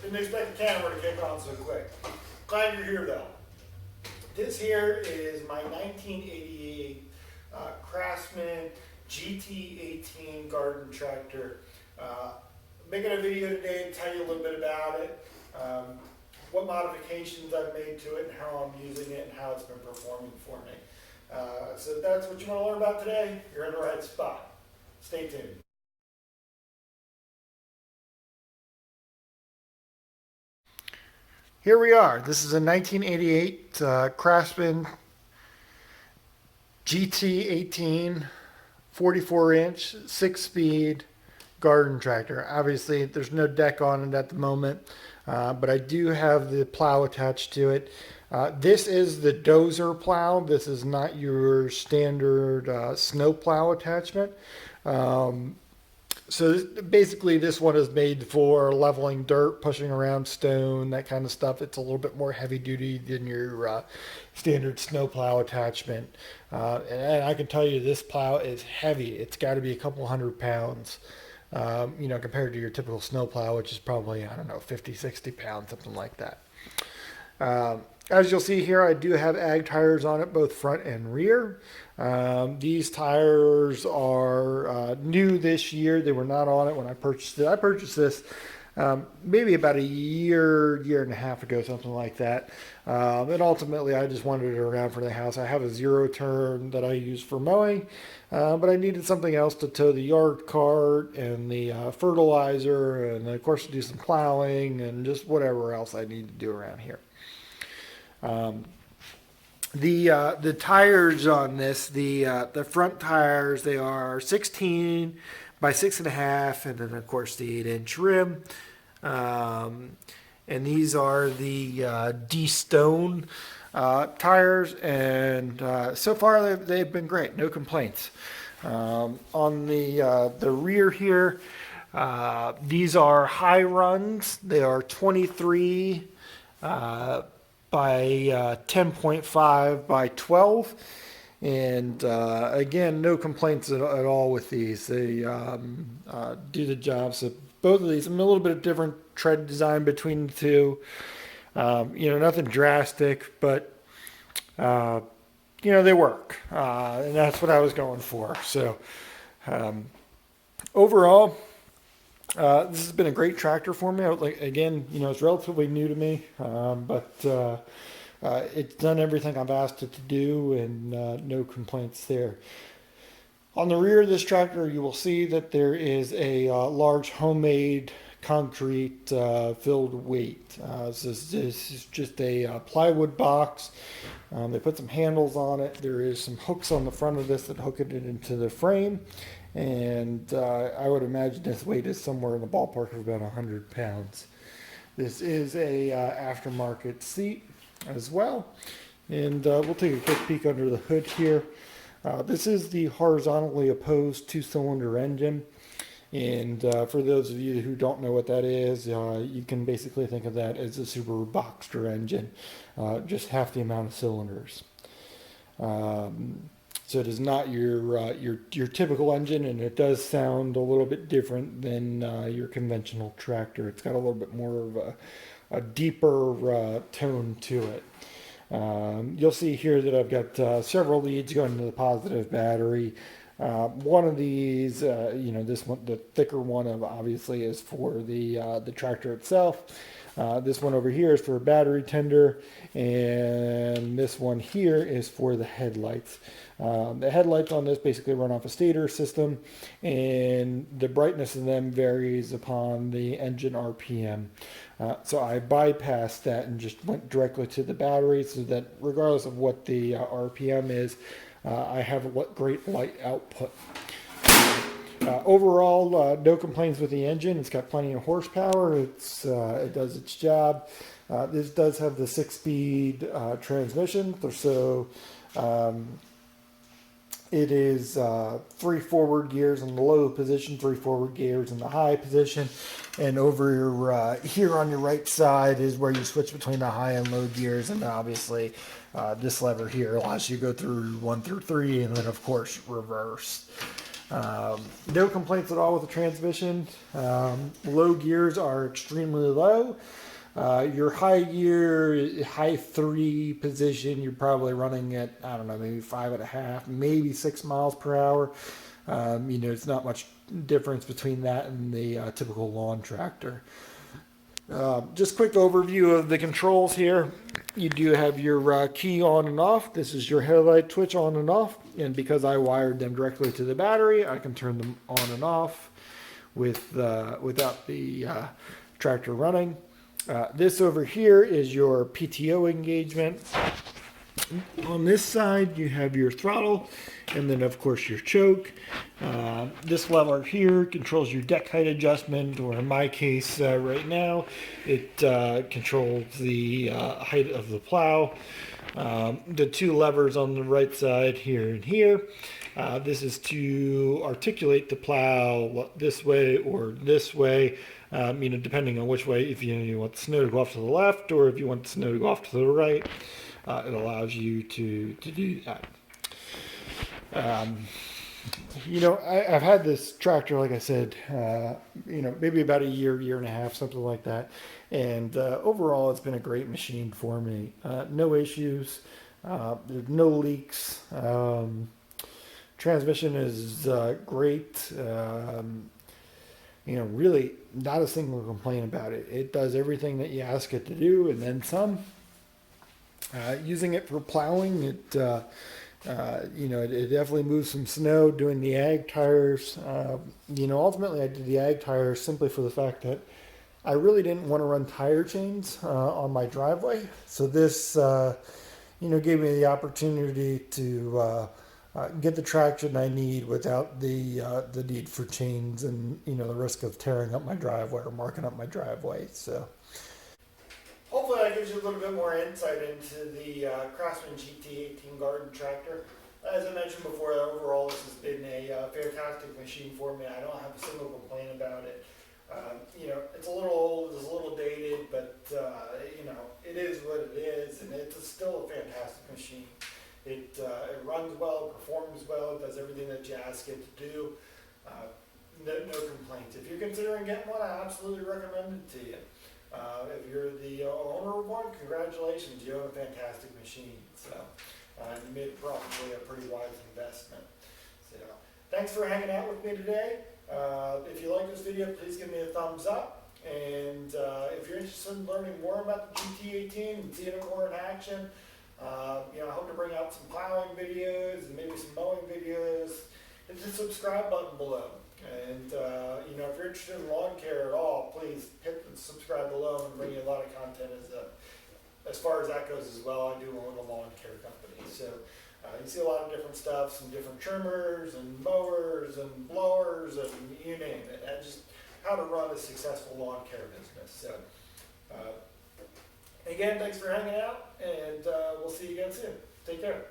Didn't expect the camera to kick on so quick. Glad you're here though. This here is my 1988 Craftsman GT18 Garden Tractor. Making a video today to tell you a little bit about it, what modifications I've made to it, and how I'm using it, and how it's been performing for me. So if that's what you want to learn about today, you're in the right spot. Stay tuned. Here we are. This is a 1988 Craftsman GT18 44-inch 6-speed garden tractor. Obviously there's no deck on it at the moment, but I do have the plow attached to it. This is the dozer plow. This is not your standard snow plow attachment. So basically this one is made for leveling dirt, pushing around stone, that kind of stuff. It's a little bit more heavy duty than your standard snow plow attachment. And I can tell you this plow is heavy. It's got to be a couple hundred pounds, you know, compared to your typical snow plow, which is probably, I don't know, 50, 60 pounds, something like that. As you'll see here, I do have ag tires on it, both front and rear. These tires are new this year. They were not on it when I purchased it. I purchased this maybe about a year and a half ago, something like that. And ultimately, I just wanted it around for the house. I have a zero turn that I use for mowing, but I needed something else to tow the yard cart and the fertilizer, and of course, to do some plowing and just whatever else I need to do around here. The tires on this, the front tires, they are 16 by 6.5, and then of course the 8-inch rim. And these are the D-Stone tires, and so far they've been great, no complaints. On the rear here, these are high runs. They are 23 by 10.5 by 12, and again, no complaints at all with these. They do the job. So both of these, a little bit of different tread design between the two. You know, nothing drastic, but you know, they work, and that's what I was going for. So overall, this has been a great tractor for me. Again, you know, it's relatively new to me, but it's done everything I've asked it to do, and no complaints there. On the rear of this tractor, you will see that there is a large homemade concrete filled weight. This is just a plywood box. They put some handles on it. There is some hooks on the front of this that hook it into the frame. And I would imagine this weight is somewhere in the ballpark of about 100 pounds. This is a aftermarket seat as well. And we'll take a quick peek under the hood here. This is the horizontally opposed 2-cylinder engine. And for those of you who don't know what that is, you can basically think of that as a Subaru Boxster engine, just half the amount of cylinders. So it is not your typical engine, and it does sound a little bit different than your conventional tractor. It's got a little bit more of a deeper tone to it. You'll see here that I've got several leads going to the positive battery. One of these, you know, this one, the thicker one, obviously is for the tractor itself. This one over here is for a battery tender, and this one here is for the headlights. The headlights on this basically run off a stator system, and the brightness of them varies upon the engine RPM. So I bypassed that and just went directly to the battery, so that regardless of what the RPM is, I have a great light output. Overall, no complaints with the engine. It's got plenty of horsepower. It does its job. This does have the 6-speed transmission, so it is 3 forward gears in the low position, 3 forward gears in the high position, and over here on your right side is where you switch between the high and low gears. And obviously this lever here allows you to go through 1 through 3, and then of course reverse. No complaints at all with the transmission. Low gears are extremely low. Your high gear, high 3 position, you're probably running at, I don't know, maybe 5.5, maybe 6 miles per hour. It's not much difference between that and the typical lawn tractor. Just quick overview of the controls here. You do have your key on and off. This is your headlight switch on and off. And because I wired them directly to the battery, I can turn them on and off without the tractor running. This over here is your PTO engagement. On this side, you have your throttle, and then of course your choke. This lever here controls your deck height adjustment, or in my case right now, it controls the height of the plow. The two levers on the right side here and here. This is to articulate the plow this way or this way, depending on which way, if you want the snow to go off to the left or if you want the snow to go off to the right. It allows you to do that. I've had this tractor, like I said, maybe about a year and a half, something like that. And overall, it's been a great machine for me. No issues. There's no leaks. Transmission is great. Really not a single complaint about it. It does everything that you ask it to do and then some. Using it for plowing, it definitely moves some snow. Doing the ag tires, ultimately I did the ag tires simply for the fact that I really didn't want to run tire chains on my driveway. So this, gave me the opportunity to get the traction I need without the need for chains and the risk of tearing up my driveway or marking up my driveway. So. Hopefully that gives you a little bit more insight into the Craftsman GT18 Garden Tractor. As I mentioned before, overall this has been a fantastic machine for me. I don't have a single complaint about it. It's a little old, it's a little dated, but it is what it is, and it's still a fantastic machine. It runs well, performs well, it does everything that you ask it to do. No complaints. If you're considering getting one, I absolutely recommend it to you. If you're the owner of one, congratulations, you own a fantastic machine. So you made probably a pretty wise investment. So thanks for hanging out with me today. If you like this video, please give me a thumbs up. And if you're interested in learning more about the GT18 and seeing it more in action, I hope to bring out some plowing videos and maybe some mowing videos. Hit the subscribe button below. And, if you're interested in lawn care at all, please hit the subscribe below and bring you a lot of content as far as that goes as well. I do own a lawn care company. So you see a lot of different stuff, some different trimmers and mowers and blowers and you name it. And just how to run a successful lawn care business. So again, thanks for hanging out, and we'll see you again soon. Take care.